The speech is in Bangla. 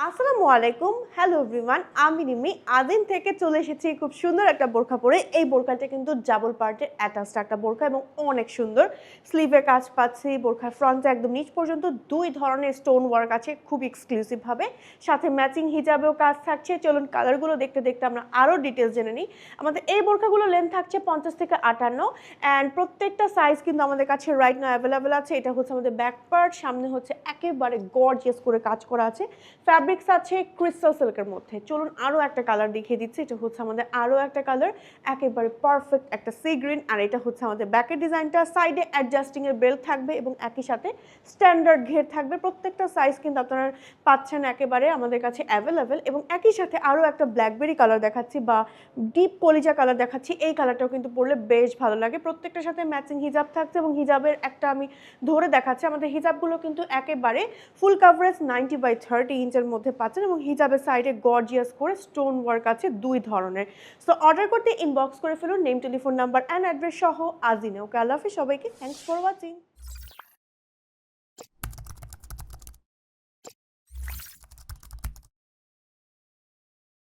আসসালামু আলাইকুম, হ্যালো এভরিওয়ান। আমি নিমি আদিন থেকে চলে এসেছি খুব সুন্দর একটা বোরখা পরে। এই বোরখাটা কিন্তু ডাবল পার্টের অ্যাটাচড একটা বোরখা এবং অনেক সুন্দর। স্লিভে কাজ পাচ্ছি, বোরখার ফ্রন্টে একদম নিচ পর্যন্ত দুই ধরনের স্টোন ওয়ার্ক আছে খুব এক্সক্লুসিভ ভাবে। সাথে ম্যাচিং হিজাবেও কাজ থাকছে। চলুন কালারগুলো দেখতে দেখতে আমরা আরও ডিটেলস জেনে নিই। আমাদের এই বোরখাগুলো লেন্থ থাকছে 50 থেকে 58 অ্যান্ড প্রত্যেকটা সাইজ কিন্তু আমাদের কাছে রাইট নাও অ্যাভেলেবেল আছে। এটা হচ্ছে আমাদের ব্যাক পার্ট, সামনে হচ্ছে একেবারে গর্জিয়াস করে কাজ করা আছে। ফ্যাব্রিক্স আছে ক্রিস্টাল সিল্কের মধ্যে। চলুন আরও একটা কালার দেখিয়ে দিচ্ছি। এটা হচ্ছে আমাদের আরও একটা কালার, একেবারে পারফেক্ট একটা সি গ্রিন। আর এটা হচ্ছে আমাদের ব্যাকের ডিজাইনটা। সাইডে অ্যাডজাস্টিং এর বেল্ট থাকবে এবং একই সাথে স্ট্যান্ডার্ড ঘের থাকবে। প্রত্যেকটা সাইজ কিন্তু আপনারা পাচ্ছেন একেবারে আমাদের কাছে অ্যাভেলেবেল। এবং একই সাথে আরও একটা ব্ল্যাকবেরি কালার দেখাচ্ছি বা ডিপ কলিজা কালার দেখাচ্ছি। এই কালারটাও কিন্তু পরলে বেশ ভালো লাগে। প্রত্যেকটার সাথে ম্যাচিং হিজাব থাকছে এবং হিজাবের একটা আমি ধরে দেখাচ্ছি। আমাদের হিজাবগুলো কিন্তু একেবারে ফুল কাভারেজ 90/30 ইঞ্চের মধ্যে পাচ্ছেন এবং হিজাবের সাইডে গর্জিয়াস করে স্টোন ওয়ার্ক আছে দুই ধরনের। সো অর্ডার করতে ইনবক্স করে ফেলুন name, telephone number and address সহ আজই নেও। ওকে, আল্লাহ হাফেজ সবাইকে। Thanks for watching.